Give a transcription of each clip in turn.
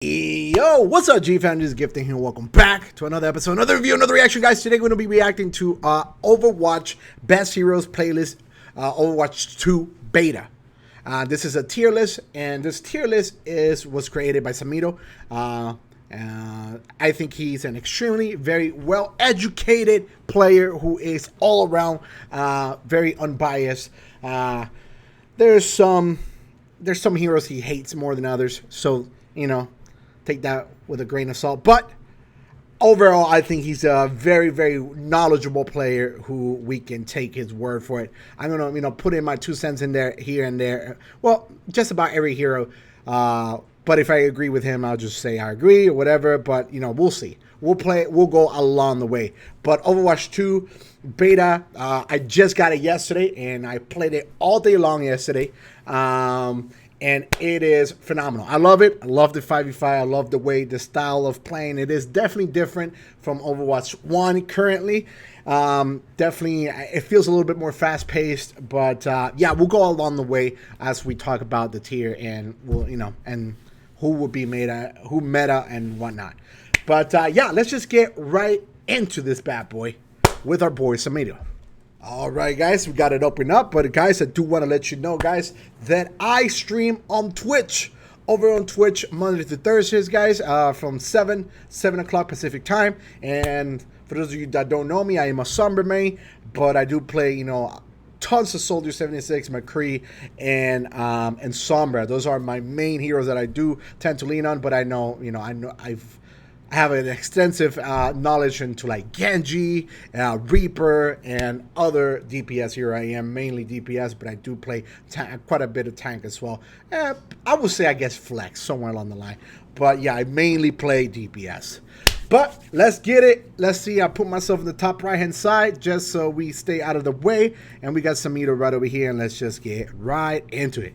Yo, what's up, G-Fam? This is Gifting here. Welcome back to another episode, another review, another reaction, guys. Today we're going to be reacting to Overwatch Best Heroes playlist, Overwatch 2 Beta. This is a tier list, and this tier list was created by Symmetra. I think he's an extremely, very well-educated player who is all around very unbiased. There's some heroes he hates more than others, so you know, take that with a grain of salt. But overall, I think he's a very, very knowledgeable player who we can take his word for it. I'm going to, put in my 2 cents in there, here and there. Well, just about every hero. But if I agree with him, I'll just say I agree or whatever. But, we'll see. We'll go along the way. But Overwatch 2 Beta, I just got it yesterday, and I played it all day long yesterday. And it is phenomenal. I love it. I love the 5v5. I love the style of playing. It is definitely different from Overwatch 1 currently. Definitely, it feels a little bit more fast-paced. But, yeah, we'll go along the way as we talk about the tier and, and who will be meta and whatnot. But, yeah, let's just get right into this bad boy with our boy Symmetra. All right, guys, we got it open up. But, guys, I do want to let you know, guys, that I stream on Twitch. Over on Twitch, Monday to Thursdays, guys, from 7 o'clock Pacific time. And for those of you that don't know me, I am a Sombra main. But I do play, tons of Soldier 76, McCree, and Sombra. Those are my main heroes that I do tend to lean on. But I have an extensive knowledge into like Genji, Reaper, and other DPS here. I am mainly DPS, but I do play quite a bit of tank as well. I would say, I guess, flex somewhere along the line. But yeah, I mainly play DPS. But let's get it. Let's see. I put myself in the top right-hand side just so we stay out of the way. And we got Symmetra right over here, and let's just get right into it.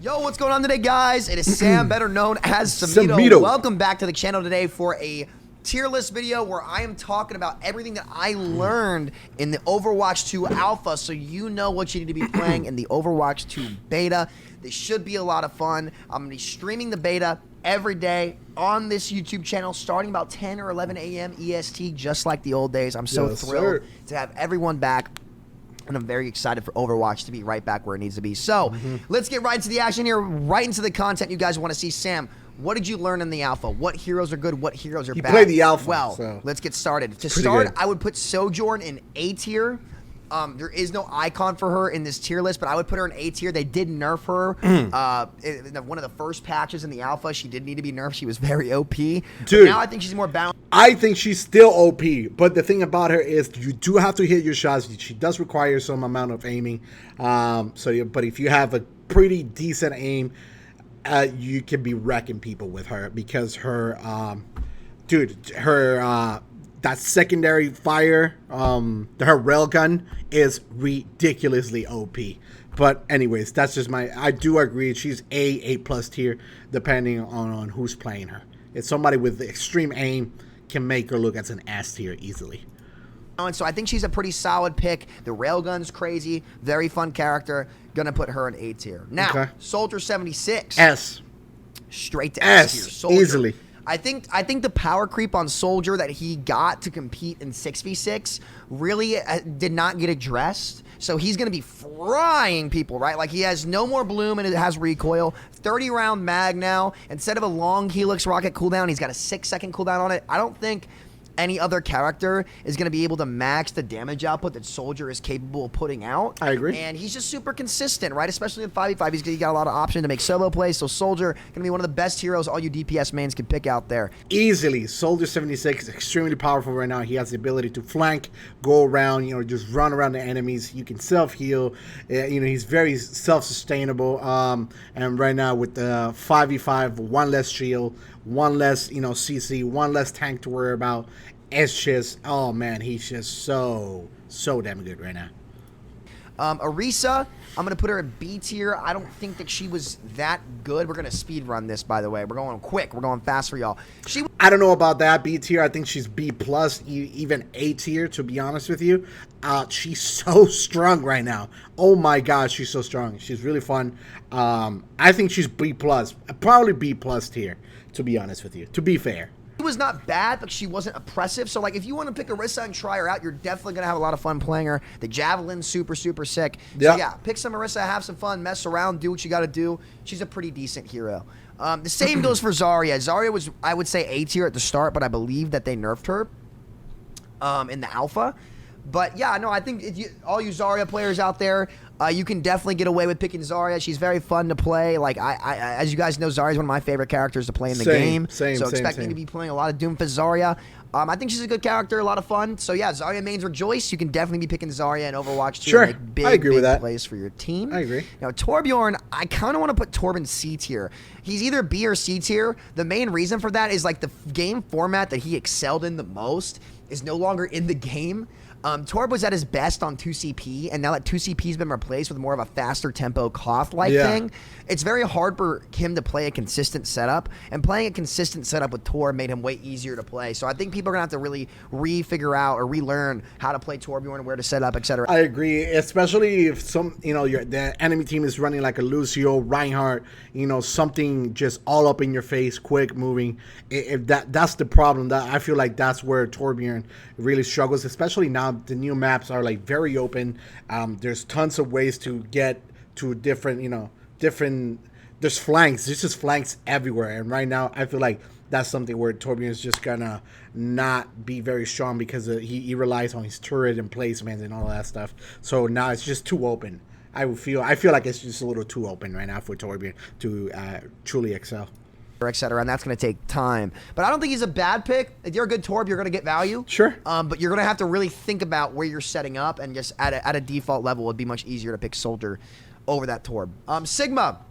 Yo, what's going on today, guys? It is Sam, better known as Symmetra. Welcome back to the channel today for a tier list video where I am talking about everything that I learned in the Overwatch 2 Alpha, so you know what you need to be playing in the Overwatch 2 Beta. This should be a lot of fun. I'm going to be streaming the beta every day on this YouTube channel starting about 10 or 11 a.m. EST, just like the old days. I'm so thrilled to have everyone back. And I'm very excited for Overwatch to be right back where it needs to be. So, let's get right into the action here, right into the content you guys want to see. Sam, what did you learn in the Alpha? What heroes are good? What heroes are bad? You played the Alpha. Well, so let's get started. To start, I would put Torbjorn in A tier. There is no icon for her in this tier list, but I would put her in A tier. They did nerf her. In one of the first patches in the Alpha, she did need to be nerfed. She was very OP. Dude, but now I think she's more balanced. I think she's still OP, but the thing about her is you do have to hit your shots. She does require some amount of aiming. But if you have a pretty decent aim, you can be wrecking people with her because her, that secondary fire, her railgun is ridiculously OP. But anyways, that's just I do agree. She's A+ tier, depending on who's playing her. It's somebody with extreme aim can make her look as an S tier easily. And so I think she's a pretty solid pick. The railgun's crazy, very fun character. Gonna put her in A tier. Now, Soldier 76. S. Straight to S tier. Soldier. Easily. I think the power creep on Soldier that he got to compete in 6v6 really did not get addressed. So he's going to be frying people, right? Like, he has no more bloom and it has recoil. 30-round mag now. Instead of a long Helix rocket cooldown, he's got a 6-second cooldown on it. I don't think any other character is going to be able to max the damage output that Soldier is capable of putting out. I agree. And he's just super consistent, right? Especially in 5v5. He's got a lot of option to make solo plays. So Soldier going to be one of the best heroes all you DPS mains can pick out there. Easily. Soldier 76 is extremely powerful right now. He has the ability to flank, go around, just run around the enemies. You can self-heal. He's very self-sustainable. And right now with the 5v5, one less shield, one less, CC, one less tank to worry about. It's just, oh man, he's just so damn good right now. Arisa, I'm going to put her at B tier. I don't think that she was that good. We're going to speed run this, by the way. We're going quick. We're going fast for y'all. I don't know about that B tier. I think she's B+, even A tier, to be honest with you. She's so strong right now. Oh my gosh, she's so strong. She's really fun. I think she's B+, probably B+ tier. to be honest with you, to be fair. She was not bad, but she wasn't oppressive. So, like, if you want to pick Arisa and try her out, you're definitely going to have a lot of fun playing her. The Javelin's super, super sick. So, yeah, pick some Arisa, have some fun, mess around, do what you got to do. She's a pretty decent hero. The same goes for Zarya. Zarya was, I would say, A tier at the start, but I believe that they nerfed her in the alpha. But, yeah, no, I think all you Zarya players out there, you can definitely get away with picking Zarya. She's very fun to play. Like, as you guys know, Zarya is one of my favorite characters to play in the game. So expect me to be playing a lot of Doomfist Zarya. I think she's a good character, a lot of fun. So, yeah, Zarya mains Rejoice. You can definitely be picking Zarya in Overwatch 2 and make big plays for your team. I agree. Now, Torbjorn, I kind of want to put Torb in C tier. He's either B or C tier. The main reason for that is, like, the game format that he excelled in the most is no longer in the game. Torb was at his best on 2CP, and now that 2CP's been replaced with more of a faster tempo Koth-like thing, it's very hard for him to play a consistent setup, and playing a consistent setup with Torb made him way easier to play. So I think people are going to have to really re-figure out or relearn how to play Torbjorn, where to set up, etc. I agree, especially if the enemy team is running like a Lucio, Reinhardt, something just all up in your face, quick moving. If that's the problem. That I feel like that's where Torbjorn really struggles, especially now. The new maps are like very open. There's tons of ways to get to different. There's flanks. There's just flanks everywhere. And right now, I feel like that's something where Torbjorn is just gonna not be very strong because he relies on his turret and placements and all that stuff. So now it's just too open. I feel like it's just a little too open right now for Torbjorn to truly excel. Etc. And that's going to take time. But I don't think he's a bad pick. If you're a good Torb, you're going to get value. Sure. But you're going to have to really think about where you're setting up, and just at a default level, it would be much easier to pick Soldier over that Torb. Sigma.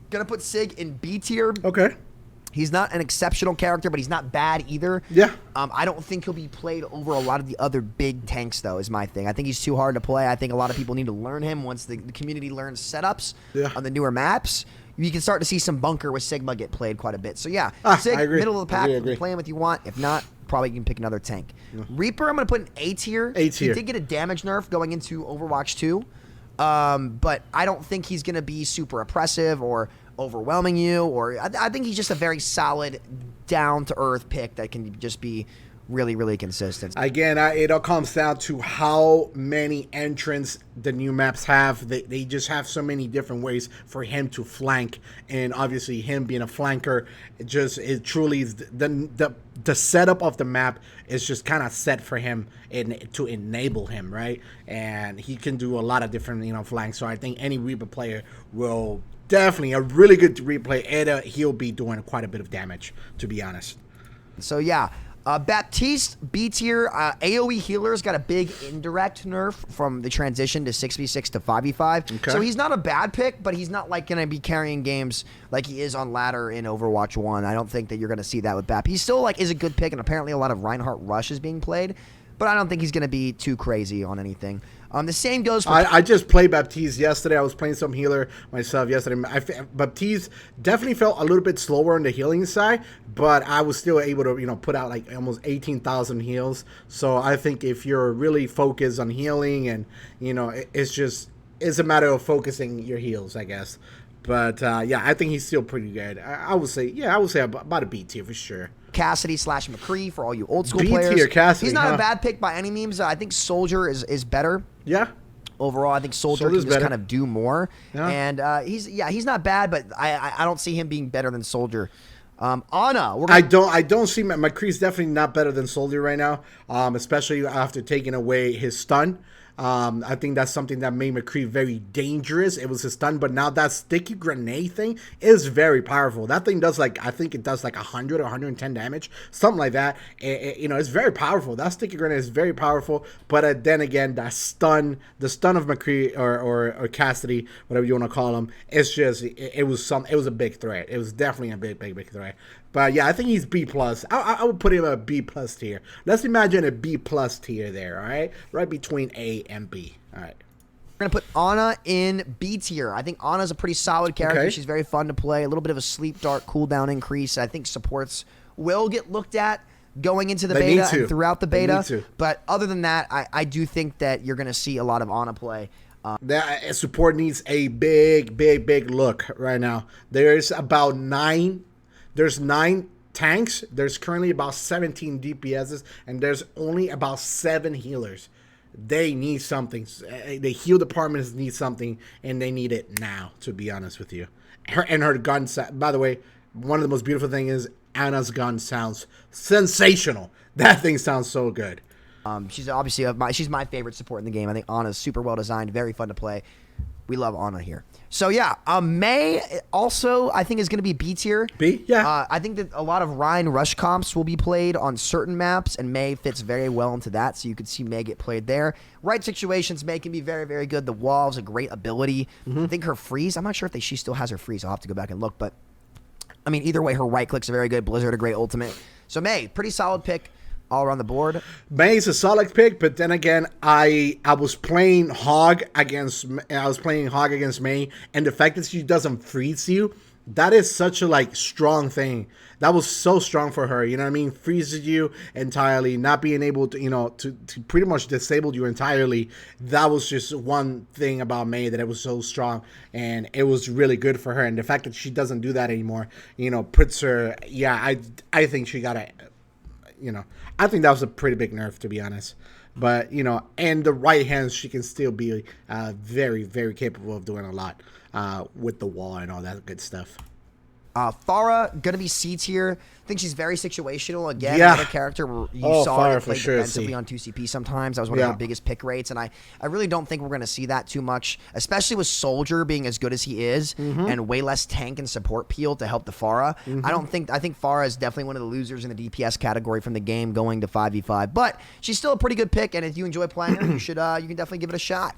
Going to put Sig in B tier. Okay. He's not an exceptional character, but he's not bad either. Yeah. I don't think he'll be played over a lot of the other big tanks, though, is my thing. I think he's too hard to play. I think a lot of people need to learn him once the community learns setups on the newer maps. You can start to see some bunker with Sigma get played quite a bit. So, yeah, Sig, middle of the pack, you can play him if you want. If not, probably you can pick another tank. Yeah. Reaper, I'm going to put in A tier. A tier. He did get a damage nerf going into Overwatch 2. But I don't think he's going to be super oppressive or overwhelming you. Or I think he's just a very solid, down-to-earth pick that can just be really, really consistent. Again, it all comes down to how many entrants the new maps have. They just have so many different ways for him to flank, and obviously him being a flanker, it truly is the setup of the map is just kind of set for him to enable him, right? And he can do a lot of different flanks. So I think any Reaper player will definitely a really good replay, and he'll be doing quite a bit of damage, to be honest. So yeah. Baptiste, B tier, AoE healer's got a big indirect nerf from the transition to 6v6 to 5v5. Okay. So he's not a bad pick, but he's not like going to be carrying games like he is on ladder in Overwatch 1. I don't think that you're going to see that with Bap. He still is a good pick, and apparently a lot of Reinhardt Rush is being played, but I don't think he's going to be too crazy on anything. The same goes for... I just played Baptiste yesterday. I was playing some healer myself yesterday. Baptiste definitely felt a little bit slower on the healing side, but I was still able to, put out like almost 18,000 heals. So I think if you're really focused on healing and, it's a matter of focusing your heals, I guess. But, I think he's still pretty good. I would say about a B tier for sure. Cassidy / McCree for all you old school B-tier players. Cassidy, he's not a bad pick by any means. I think Soldier is better. Yeah. Overall, I think Soldier can just kind of do more. Yeah. And he's not bad, but I don't see him being better than Soldier. Ana, I don't see McCree's definitely not better than Soldier right now, especially after taking away his stun. I think that's something that made McCree very dangerous. It was his stun, but now that sticky grenade thing is very powerful. That thing does I think it does 100 or 110 damage, something like that. It's very powerful. That sticky grenade is very powerful. But then again, the stun of McCree or Cassidy, whatever you want to call him, it's just it was a big threat. It was definitely a big threat. But yeah, I think he's B+. I would put him a B+ tier. Let's imagine a B+ tier there, all right? Right between A and B. All right. We're going to put Ana in B tier. I think Ana's a pretty solid character. Okay. She's very fun to play. A little bit of a sleep dart cooldown increase. I think supports will get looked at going into the beta and throughout the beta. But other than that, I do think that you're going to see a lot of Ana play. That support needs a big look right now. There's about 9 There's 9 tanks. There's currently about 17 DPSs, and there's only about 7 healers. They need something. The heal departments need something, and they need it now, to be honest with you. Her gun, by the way, one of the most beautiful things is Ana's gun sounds sensational. That thing sounds so good. She's obviously she's my favorite support in the game. I think Ana's super well designed, very fun to play. We love Ana here. So yeah, Mei also I think is going to be B tier. B, yeah. I think that a lot of Rein rush comps will be played on certain maps, and Mei fits very well into that. So you could see Mei get played there. Right situations, Mei can be very, very good. The wall's a great ability. I think her freeze. I'm not sure if she still has her freeze. I'll have to go back and look, but I mean either way, her right click's a very good. Blizzard a great ultimate. So Mei, pretty solid pick. All around the board. Mei's a solid pick, but then again, I was playing Hog against Mei, and the fact that she doesn't freeze you, that is such a strong thing. That was so strong for her. You know what I mean? Freezes you entirely, not being able to to pretty much disable you entirely. That was just one thing about Mei, that it was so strong, and it was really good for her. And the fact that she doesn't do that anymore, puts her. Yeah, I think she got a. I think that was a pretty big nerf, to be honest. But, and the right hands, she can still be very, very capable of doing a lot with the wall and all that good stuff. Pharah, going to be C tier. I think she's very situational. Again, Yeah. another character where you saw her Pharah for play sure, defensively C. on 2CP sometimes. That was one of her biggest pick rates, and I really don't think we're going to see that too much, especially with Soldier being as good as he is and way less tank and support peel to help the Pharah. I think Pharah is definitely one of the losers in the DPS category from the game going to 5v5, but she's still a pretty good pick, and if you enjoy playing her, you can definitely give it a shot.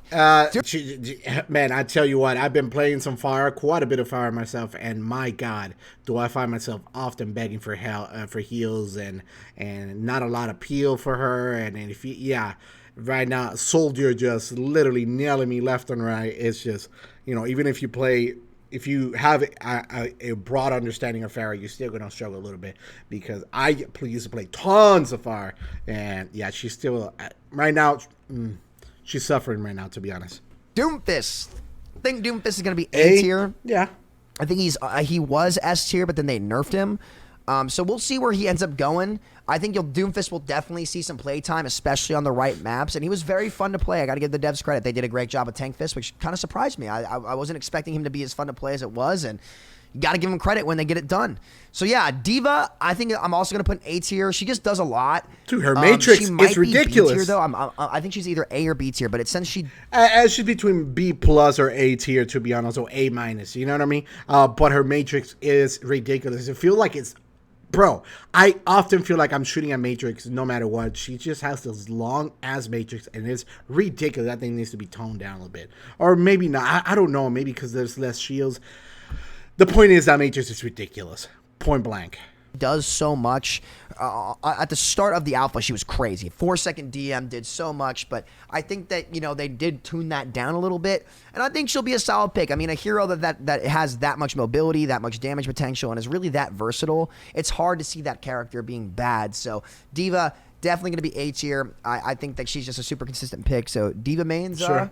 Man, I tell you what, I've been playing some Pharah, quite a bit of Pharah myself, and my God, do I find myself often begging for heals and not a lot of peel for her. And if right now Soldier just literally nailing me left and right. It's just even if you have a broad understanding of Pharah, you're still gonna struggle a little bit, because I used to play tons of Pharah, and yeah, she's still right now. She's suffering right now, to be honest. Doomfist. I think Doomfist is going to be A tier. Yeah. I think he was S tier, but then they nerfed him. So we'll see where he ends up going. I think Doomfist will definitely see some play time, especially on the right maps. And he was very fun to play. I got to give the devs credit. They did a great job with Tankfist, which kind of surprised me. I wasn't expecting him to be as fun to play as it was, and you got to give him credit when they get it done. So yeah, Diva, I think I'm also going to put an A tier. She just does a lot. Dude, her matrix is ridiculous. B tier, though. I think she's either A or B tier, but since she's between B plus or A tier, to be honest, or A minus. You know what I mean? But her matrix is ridiculous. I feel like I often feel like I'm shooting at matrix no matter what. She just has this long ass matrix, and it's ridiculous. That thing needs to be toned down a little bit, or maybe not. I don't know. Maybe because there's less shields. The point is that matrix is ridiculous. Point blank. Does so much. At the start of the alpha, she was crazy. 4-second DM did so much, but I think that they did tune that down a little bit, and I think she'll be a solid pick. I mean, a hero that has that much mobility, that much damage potential, and is really that versatile. It's hard to see that character being bad. So Diva definitely going to be A tier. I think that she's just a super consistent pick. So Diva mains. Sure.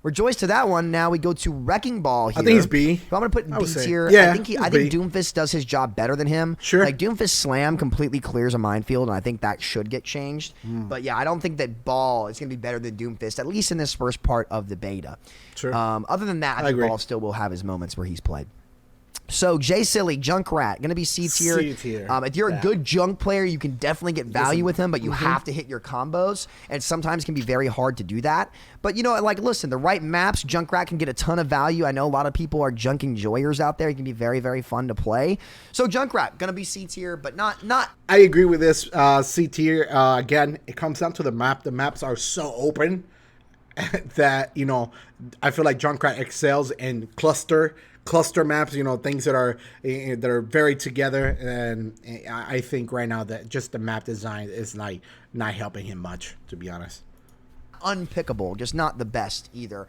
Rejoice to that one. Now we go to Wrecking Ball here. I think he's B. I'm going to put B tier. Yeah, I think Doomfist does his job better than him. Sure. Like Doomfist Slam completely clears a minefield, and I think that should get changed. But yeah, I don't think that Ball is going to be better than Doomfist, at least in this first part of the beta. Sure. Other than that, I think agree. Ball still will have his moments where he's played. So, Jay Silly, Junkrat, going to be C tier. C tier. If you're a good junk player, you can definitely get value with him, but you have to hit your combos, and sometimes can be very hard to do that. But, listen, the right maps, Junkrat can get a ton of value. I know a lot of people are junk enjoyers out there. He can be very, very fun to play. So, Junkrat, going to be C tier, but not. I agree with this C tier. Again, it comes down to the map. The maps are so open that, I feel like Junkrat excels in cluster maps, things that are very together, and I think right now that just the map design is not helping him much, to be honest. Unpickable, just not the best either.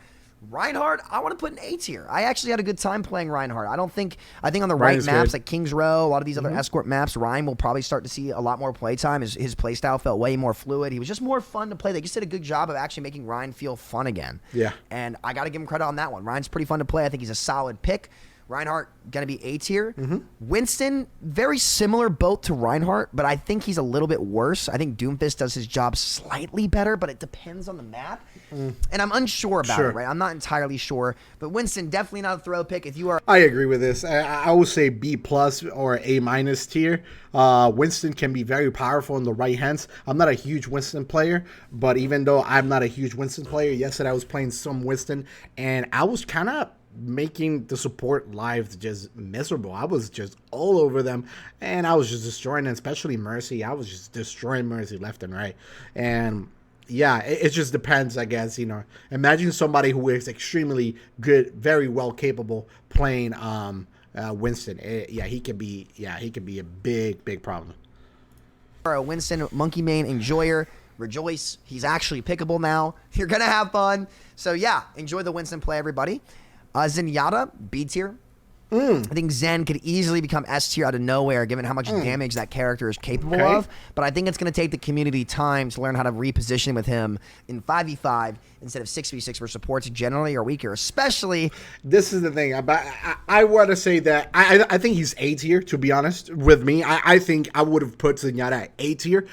Reinhardt, I want to put an A tier. I actually had a good time playing Reinhardt. I think on the right maps, like King's Row, a lot of these other escort maps, Ryan will probably start to see a lot more playtime. His play style felt way more fluid. He was just more fun to play. They just did a good job of actually making Ryan feel fun again. Yeah. And I got to give him credit on that one. Ryan's pretty fun to play. I think he's a solid pick. Reinhardt going to be A tier. Winston, very similar boat to Reinhardt, but I think he's a little bit worse. I think Doomfist does his job slightly better, but it depends on the map. And I'm unsure about it, right? I'm not entirely sure. But Winston, definitely not a throw pick. If you are... I agree with this. I would say B+ or A- tier. Winston can be very powerful in the right hands. I'm not a huge Winston player, but even though I'm not a huge Winston player, yesterday I was playing some Winston, and I was kind of making the support live just miserable. I was just all over them, and I was just destroying them, especially Mercy. I was just destroying Mercy left and right. And yeah, it just depends, I guess. You know, imagine somebody who is extremely good, very well capable playing Winston. He could be a big problem. Winston, Monkey Main, Enjoyer, rejoice. He's actually pickable now. You're gonna have fun. So yeah, enjoy the Winston play, everybody. Zenyatta, B tier. I think Zen could easily become S tier out of nowhere, given how much damage that character is capable of. But I think it's going to take the community time to learn how to reposition with him in 5v5 instead of 6v6, where supports generally are weaker, especially... This is the thing. I want to say that I think he's A tier, to be honest, with me. I think I would have put Zenyatta at A tier.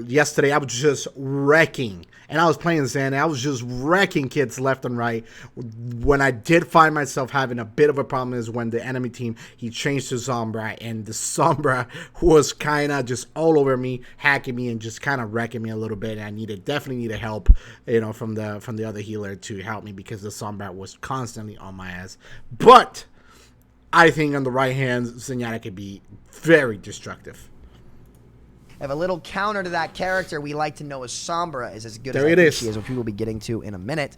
Yesterday, I was just wrecking. And I was playing Zen, and I was just wrecking kids left and right. When I did find myself having a bit of a problem is when the enemy team, he changed to Sombra, and the Sombra was kind of just all over me, hacking me, and just kind of wrecking me a little bit. And I definitely needed help, you know, from the other healer to help me, because the Sombra was constantly on my ass. But I think on the right hand, Zenyatta could be very destructive. If a little counter to that character we like to know is Sombra is as good as she is, which we will be getting to in a minute.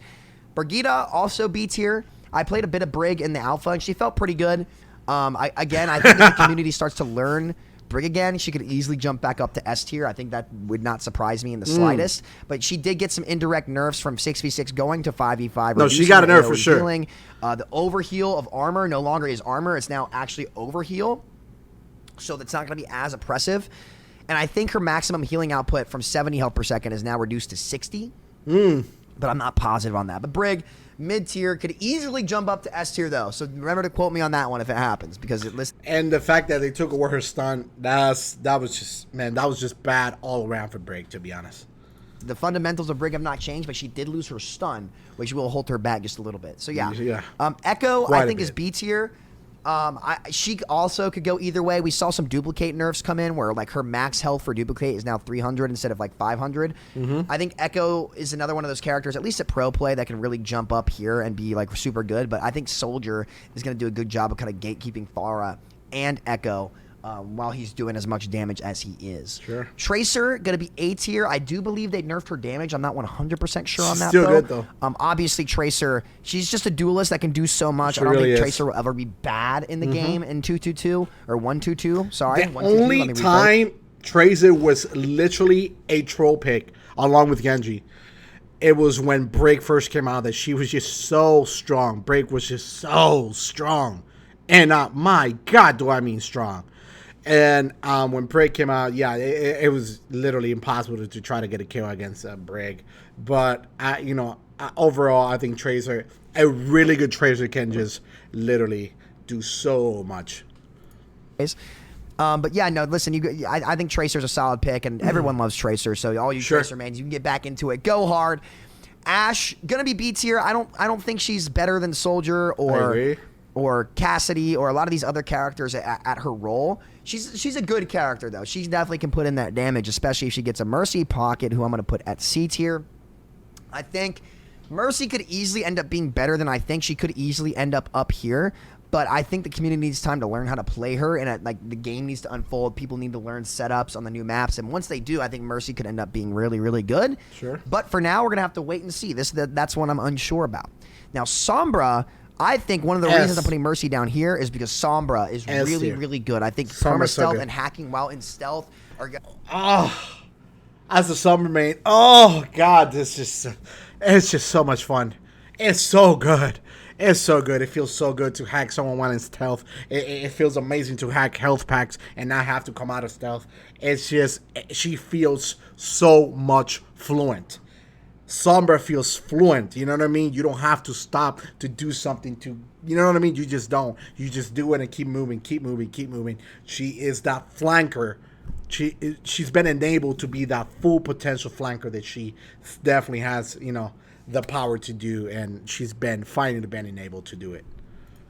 Brigitta, also B tier. I played a bit of Brig in the alpha, and she felt pretty good. I think if the community starts to learn Brig again, she could easily jump back up to S tier. I think that would not surprise me in the slightest. But she did get some indirect nerfs from 6v6 going to 5v5. No, she got a nerf for sure. The overheal of armor no longer is armor. It's now actually overheal. So that's not going to be as oppressive. And I think her maximum healing output from 70 health per second is now reduced to 60. But I'm not positive on that. But Brig, mid-tier, could easily jump up to S-tier, though. So remember to quote me on that one if it happens, because it lists. And the fact that they took away her stun, that was just bad all around for Brig, to be honest. The fundamentals of Brig have not changed, but she did lose her stun, which will hold her back just a little bit. So yeah. Echo, I think, is B-tier. She also could go either way. We saw some duplicate nerfs come in where like her max health for duplicate is now 300 instead of like 500. I think Echo is another one of those characters, at least at pro play, that can really jump up here and be like super good. But I think Soldier is going to do a good job of kind of gatekeeping Pharah and Echo while he's doing as much damage as he is. Sure. Tracer, going to be A tier. I do believe they nerfed her damage. I'm not 100% sure on that, still good, though. Obviously, Tracer, she's just a duelist that can do so much. I don't think Tracer will ever be bad in the game in 2-2-2 or 1-2-2. Sorry. The only time Tracer was literally a troll pick along with Genji, it was when Break first came out, that she was just so strong. Break was just so strong. And my God, do I mean strong. And when Brig came out, it was literally impossible to try to get a kill against Brig. But, overall, I think Tracer, a really good Tracer, can just literally do so much. But yeah, no, listen, I think Tracer's a solid pick, and everyone loves Tracer. So all you Tracer mans, you can get back into it. Go hard. Ash, gonna be B tier. I don't think she's better than Soldier or Cassidy or a lot of these other characters at her role. She's a good character, though. She definitely can put in that damage, especially if she gets a Mercy pocket, who I'm going to put at C tier. I think Mercy could easily end up being better than I think. She could easily end up here. But I think the community needs time to learn how to play her, and the game needs to unfold. People need to learn setups on the new maps, and once they do, I think Mercy could end up being really, really good. Sure. But for now, we're going to have to wait and see. That's what I'm unsure about. Now, Sombra, I think one of the reasons I'm putting Mercy down here is because Sombra is really, really good. I think perma stealth and hacking while in stealth are good. Oh, as a Sombra main, oh God, it's just so much fun. It's so good. It's so good. It feels so good to hack someone while in stealth. It feels amazing to hack health packs and not have to come out of stealth. It's just, she feels so much fluent. Sombra feels fluent. You know what I mean? You don't have to stop to do something to, you know what I mean? You just don't. You just do it and keep moving, keep moving, keep moving. She is that flanker. She's been enabled to be that full potential flanker that she definitely has, you know, the power to do, and she's been finally been enabled to do it.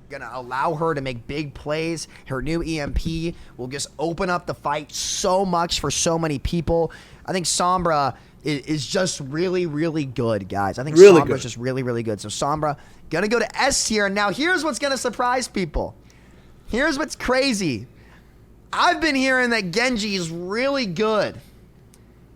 Gonna allow her to make big plays. Her new EMP will just open up the fight so much for so many people. I think Sombra is just really, really good, guys. I think really Sombra's just really, really good. So Sombra gonna go to S tier. Now here's what's gonna surprise people. Here's what's crazy. I've been hearing that Genji is really good,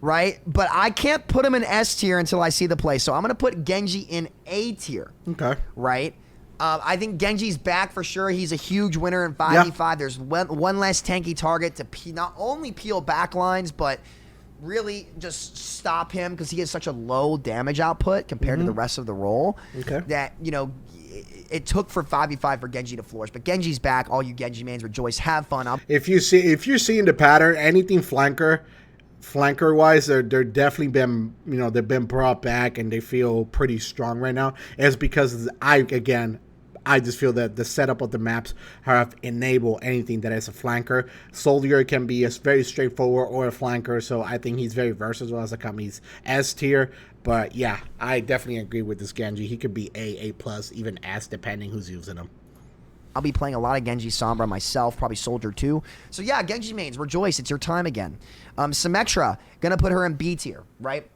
right? But I can't put him in S tier until I see the play. So I'm gonna put Genji in A tier. Okay. Right? I think Genji's back for sure. He's a huge winner in 5v5. Yeah. There's one less tanky target to not only peel back lines, but really just stop him because he has such a low damage output compared to the rest of the role that, you know, it took for 5v5 for Genji to flourish. But Genji's back. All you Genji mains rejoice. Have fun. If you're seeing the pattern, anything flanker wise, they're definitely been, you know, they've been brought back and they feel pretty strong right now. It's because I just feel that the setup of the maps have enabled anything that is a flanker. Soldier can be a very straightforward or a flanker, so I think he's very versatile as a company's S tier. But yeah, I definitely agree with this Genji. He could be A+, even S, depending who's using him. I'll be playing a lot of Genji Sombra myself, probably Soldier too. So yeah, Genji mains, rejoice. It's your time again. Symmetra, gonna put her in B tier, right?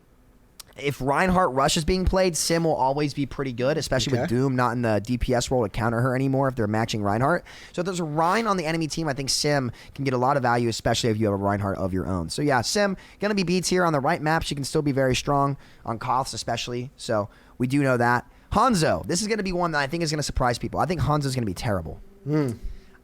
If Reinhardt Rush is being played, Sim will always be pretty good, especially with Doom not in the DPS role to counter her anymore if they're matching Reinhardt. So if there's a Rein on the enemy team, I think Sim can get a lot of value, especially if you have a Reinhardt of your own. So yeah, Sim, going to be B tier on the right map. She can still be very strong on Koths especially, so we do know that. Hanzo, this is going to be one that I think is going to surprise people. I think Hanzo's going to be terrible.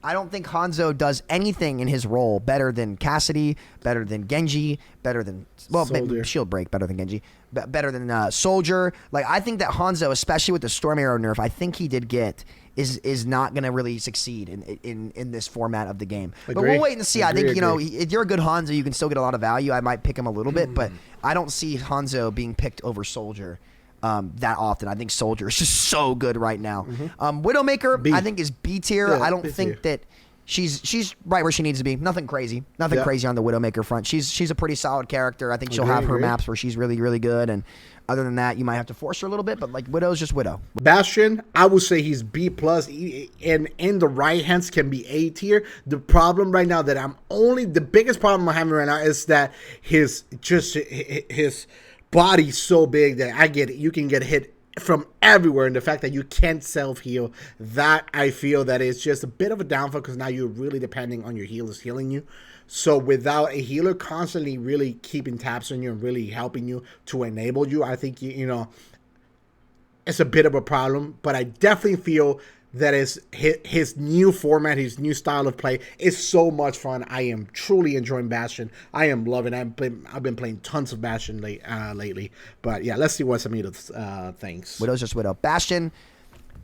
I don't think Hanzo does anything in his role better than Cassidy, better than Genji, better than, well, Shield Break, better than Genji, better than Soldier. Like, I think that Hanzo, especially with the Storm Arrow nerf, I think he did get, is not going to really succeed in this format of the game. But we'll wait and see. I think, you know, if you're a good Hanzo, you can still get a lot of value. I might pick him a little bit, but I don't see Hanzo being picked over Soldier that often. I think Soldier is just so good right now. Widowmaker, I think, is B tier. Yeah, I don't think that she's right where she needs to be. Nothing crazy. Nothing crazy on the Widowmaker front. She's a pretty solid character. I think she'll have her maps where she's really, really good. And other than that, you might have to force her a little bit, but like Widow's just Widow. Bastion, I would say he's B+, and in the right hands can be A tier. The problem right now the biggest problem I'm having right now is that his body's so big that I get it. You can get hit from everywhere, and the fact that you can't self-heal, that I feel that is just a bit of a downfall because now you're really depending on your healers healing you. So without a healer constantly really keeping tabs on you and really helping you to enable you, I think, you know, it's a bit of a problem. But I definitely feel that is his new format, his new style of play is so much fun. I am truly enjoying Bastion. I am loving it. I've been playing tons of Bastion lately. But yeah, let's see what Samita thinks. Widow's just Widow. Bastion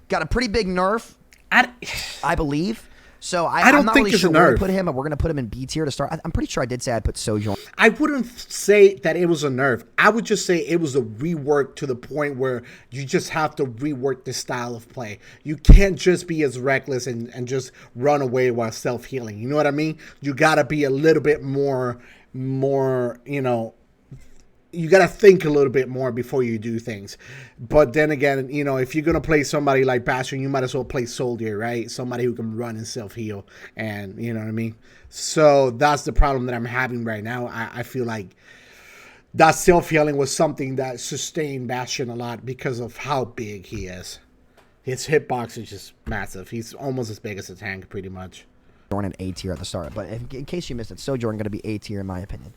got a pretty big nerf, I believe. So I'm not really sure where to put him, but we're going to put him in B tier to start. I'm pretty sure I did say I'd put Sojourn. I wouldn't say that it was a nerf. I would just say it was a rework to the point where you just have to rework the style of play. You can't just be as reckless and just run away while self-healing. You know what I mean? You got to be a little bit more, you know, you got to think a little bit more before you do things. But then again, you know, if you're going to play somebody like Bastion, you might as well play Soldier, right? Somebody who can run and self-heal. And you know what I mean? So that's the problem that I'm having right now. I feel like that self-healing was something that sustained Bastion a lot because of how big he is. His hitbox is just massive. He's almost as big as a tank, pretty much. Sojourn in A tier at the start. But in case you missed it, Sojourn going to be A tier in my opinion.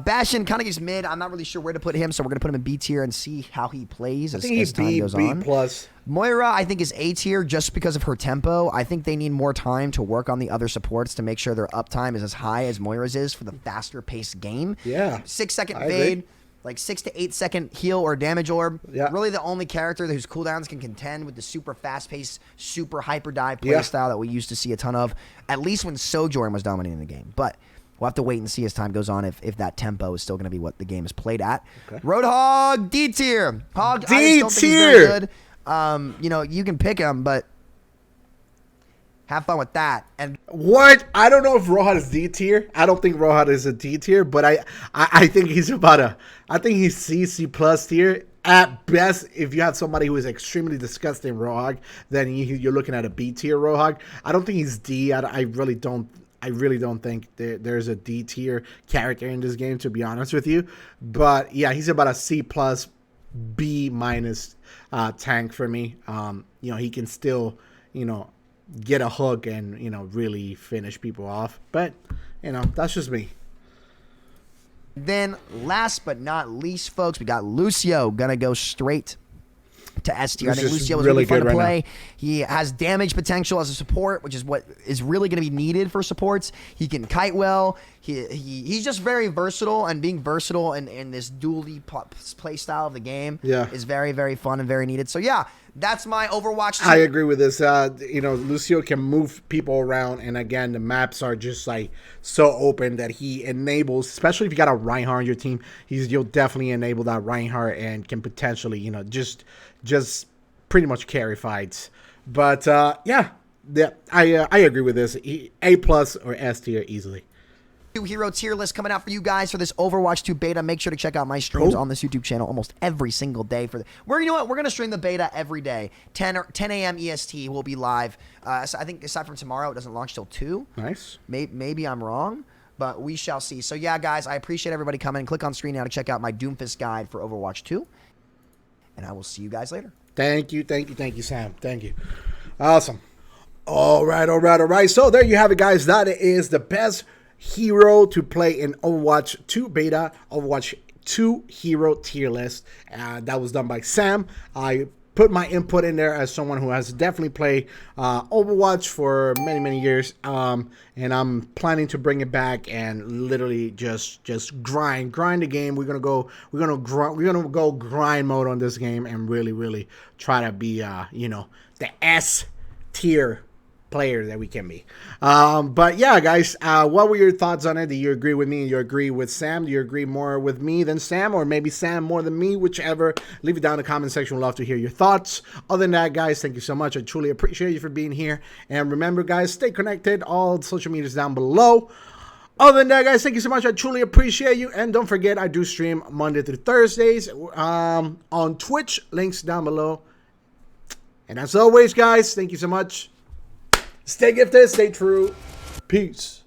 Bastion kind of gets mid. I'm not really sure where to put him, so we're going to put him in B tier and see how he plays as time goes on. B+. Moira, I think, is A tier just because of her tempo. I think they need more time to work on the other supports to make sure their uptime is as high as Moira's is for the faster-paced game. Yeah. 6-second fade, like 6 to 8 second heal or damage orb. Yeah. Really the only character whose cooldowns can contend with the super fast-paced, super hyper-dive playstyle that we used to see a ton of, at least when Sojourn was dominating the game. But We'll have to wait and see as time goes on if that tempo is still going to be what the game is played at. Okay. Roadhog, D tier. Hog, D I just don't think he's very good. You know, you can pick him, but have fun with that. And what? I don't know if Roadhog is D tier. I don't think Roadhog is a D tier, but I think he's I think he's C plus tier. At best, if you have somebody who is extremely disgusting Roadhog, then you're looking at a B tier Roadhog. I don't think he's D. I really don't think there's a D tier character in this game, to be honest with you. But yeah, he's about a C plus B minus tank for me. You know, he can still, you know, get a hook and, you know, really finish people off. But, you know, that's just me. Then, last but not least, folks, we got Lucio. Gonna go straight to S tier. I think Lucio is really fun to play. He has damage potential as a support, which is what is really going to be needed for supports. He can kite well. He's just very versatile, and being versatile in this dually play style of the game is very, very fun and very needed. So, yeah, that's my Overwatch 2. I agree with this. You know, Lucio can move people around, and again, the maps are just like so open that he enables, especially if you got a Reinhardt on your team, you'll definitely enable that Reinhardt and can potentially, you know, just pretty much carry fights. But yeah, I agree with this. A plus or S tier easily. Hero tier list coming out for you guys for this Overwatch 2 beta. Make sure to check out my streams on this YouTube channel almost every single day. You know what? We're going to stream the beta every day. 10 a.m. EST will be live. So I think aside from tomorrow, it doesn't launch till 2. Nice. Maybe I'm wrong, but we shall see. So yeah, guys, I appreciate everybody coming. Click on screen now to check out my Doomfist guide for Overwatch 2. And I will see you guys later. Thank you, Sam. Thank you. Awesome. All right. So there you have it, guys. That is the best hero to play in Overwatch 2 beta, Overwatch 2 hero tier list. That was done by Sam. I put my input in there as someone who has definitely played Overwatch for many years, and I'm planning to bring it back and literally just grind the game. We're gonna go grind mode on this game and really try to be you know, the S tier player that we can be. But yeah, guys, what were your thoughts on it? Do you agree with me and you agree with Sam? Do you agree more with me than Sam, or maybe Sam more than me? Whichever. Leave it down in the comment section. We'd love to hear your thoughts. Other than that, guys, thank you so much. I truly appreciate you for being here. And remember, guys, stay connected. All social media is down below. Other than that, guys, thank you so much. I truly appreciate you. And don't forget, I do stream Monday through Thursdays on Twitch. Links down below. And as always, guys, thank you so much. Stay gifted, stay true. Peace.